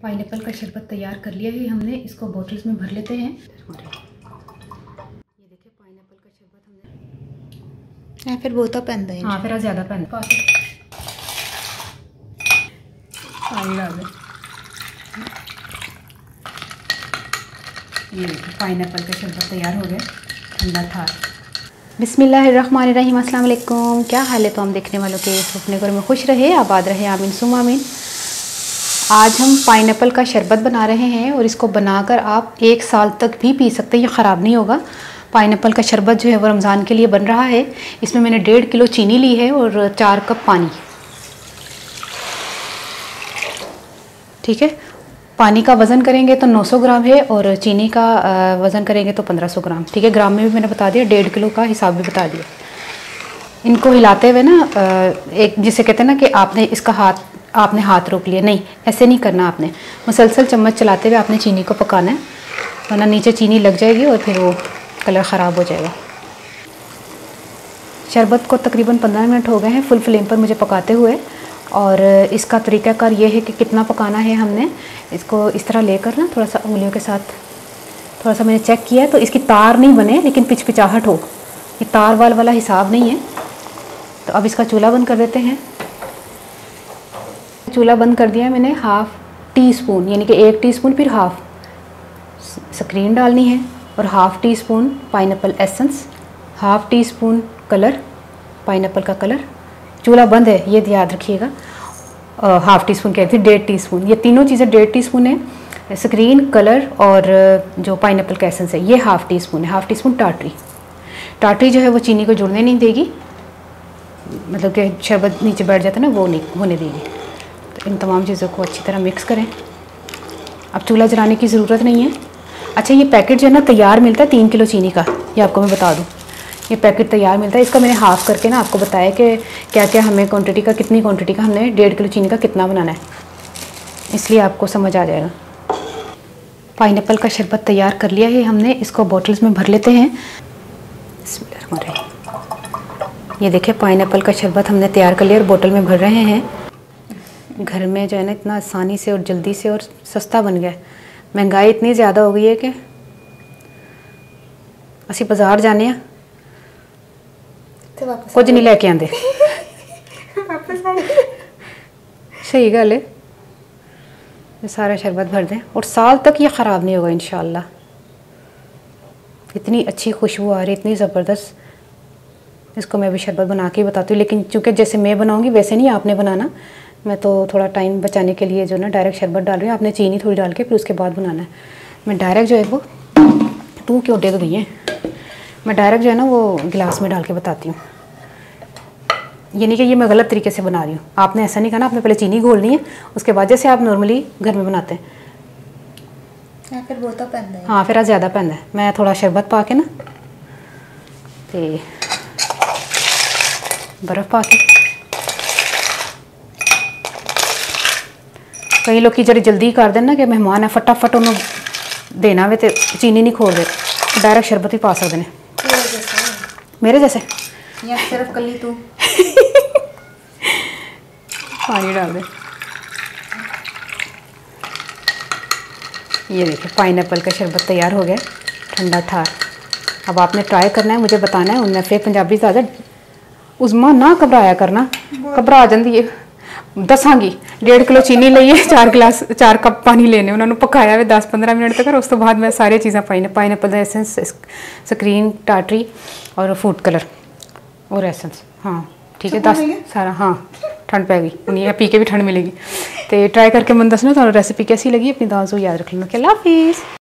Pineapple का शरबत तैयार कर लिया है हमने, इसको बॉटल्स में भर लेते हैं। ये देखिए पाइनएप्पल का शरबत हमने फिर बहुत पैंदा है। हाँ फिर ज़्यादा पैंदा पानी डाल दें। ये देखिए पाइनएप्पल का शरबत तैयार हो गया, ठंडा था। बिस्मिल्लाहिर्रहमानिर्रहीम, अस्सलाम वालेकुम। क्या हाल है तो हम देखने वालों के अपने घर में खुश रहे, आबाद रहे, आमीन सुम आमीन। आज हम पाइनएप्पल का शरबत बना रहे हैं और इसको बनाकर आप 1 साल तक भी पी सकते हैं, ये ख़राब नहीं होगा। पाइनएप्पल का शरबत जो है वो रमज़ान के लिए बन रहा है। इसमें मैंने 1.5 किलो चीनी ली है और 4 कप पानी। ठीक है, पानी का वज़न करेंगे तो 900 ग्राम है और चीनी का वज़न करेंगे तो 1500 ग्राम। ठीक है, ग्राम में भी मैंने बता दिया, 1.5 किलो का हिसाब भी बता दिया। इनको हिलाते हुए ना एक जिसे कहते हैं ना कि आपने हाथ रोक लिया, नहीं ऐसे नहीं करना। आपने मुसलसल चम्मच चलाते हुए आपने चीनी को पकाना है, वरना नीचे चीनी लग जाएगी और फिर वो कलर ख़राब हो जाएगा। शरबत को तकरीबन 15 मिनट हो गए हैं फुल फ्लेम पर मुझे पकाते हुए। और इसका तरीक़ाकार ये है कि कितना पकाना है। हमने इसको इस तरह लेकर ना थोड़ा सा उंगलियों के साथ थोड़ा सा मैंने चेक किया है, तो इसकी तार नहीं बने लेकिन पिचपिचाहट हो, ये तार वाला हिसाब नहीं है। तो अब इसका चूल्हा बंद कर देते हैं। चूल्हा बंद कर दिया है मैंने। 1/2 टीस्पून यानी कि 1 टीस्पून फिर 1/2 स्क्रीन डालनी है और 1/2 teaspoon pineapple essence, 1/2 teaspoon colour, pineapple का कलर। चूल्हा बंद है ये याद रखिएगा। 1/2 टीस्पून कहती थी, 1.5 टीस्पून, ये तीनों चीज़ें 1.5 टीस्पून है। स्क्रीन, कलर और जो पाइनएप्पल का एसेंस है ये 1/2 टीस्पून है। 1/2 टीस्पून टाटरी जो है वो चीनी को जुड़ने नहीं देगी, मतलब कि शरबत नीचे बैठ जाता है ना, वो नहीं होने देगी। तो इन तमाम चीज़ों को अच्छी तरह मिक्स करें। अब चूल्हा जलाने की ज़रूरत नहीं है। अच्छा, ये पैकेट जो है ना तैयार मिलता है 3 किलो चीनी का, ये आपको मैं बता दूँ, ये पैकेट तैयार मिलता है। इसका मैंने हाफ़ करके ना आपको बताया कि क्या क्या हमें क्वांटिटी का, कितनी क्वांटिटी का हमने 1.5 किलो चीनी का कितना बनाना है, इसलिए आपको समझ आ जाएगा। पाइनएप्पल का शरबत तैयार कर लिया है हमने, इसको बॉटल्स में भर लेते हैं। ये देखिए पाइनएप्पल का शरबत हमने तैयार कर लिया और बोतल में भर रहे हैं। घर में जो है ना इतना आसानी से और जल्दी से और सस्ता बन गया। महंगाई इतनी ज़्यादा हो गई है कि असी बाजार जाने हैं कुछ नहीं लेके आते। सही गल है, ये सारा शरबत भर दें और साल तक ये ख़राब नहीं होगा इंशाल्लाह। इतनी अच्छी खुशबू आ रही, इतनी ज़बरदस्त। इसको मैं भी शरबत बना के बताती हूँ, लेकिन चूँकि जैसे मैं बनाऊँगी वैसे नहीं आपने बनाना। मैं तो थोड़ा टाइम बचाने के लिए जो ना डायरेक्ट शरबत डाल रही हूँ। आपने चीनी थोड़ी डाल के फिर उसके बाद बनाना है। मैं डायरेक्ट जो है वो तू क्यों दे गई है, मैं डायरेक्ट जो है ना वो गिलास में डाल के बताती हूँ। ये नहीं कि ये मैं गलत तरीके से बना रही हूँ। आपने ऐसा नहीं करना, आपने पहले चीनी घोलनी है, उसके बाद जैसे आप नॉर्मली घर में बनाते हैं। फिर बहुत पैंदा है। हाँ फिर ज़्यादा पैंदा है। मैं थोड़ा शरबत पा के ना तो बर्फ़ पा के, कई लोग की जरी जल्दी कर देना कि मेहमान है फटाफट उन्होंने देना वे तो चीनी नहीं खोल दे, डायरेक्ट शरबत ही पा सकते हैं। मेरे जैसे या सिर्फ कली तू पानी डाल दे। ये देखिए पाइनएप्पल का शरबत तैयार हो गया, ठंडा ठार। अब आपने ट्राई करना है, मुझे बताना है। उनमें फिर पंजाबी ज़्यादा उज़मा ना घबराया करना, घबरा जाती है। दसांगी 1.5 किलो चीनी लईए, 4 कप पानी लेने, उन्होंने पकाया हुआ 10-15 मिनट तक और उस तो बाद मैं सारी चीज़ें पाइनएप्पल एसेंस, स्क्रीन, टाटरी और फूड कलर और एसेंस। हाँ ठीक है, 10 सारा। हाँ ठंड पै गई, उन्हें पी के भी ठंड मिलेगी। तो ट्राई करके मन दसना तो रेसिपी कैसी लगी, अपनी दाल को याद रख लेना। अल्लाह हाफिज़।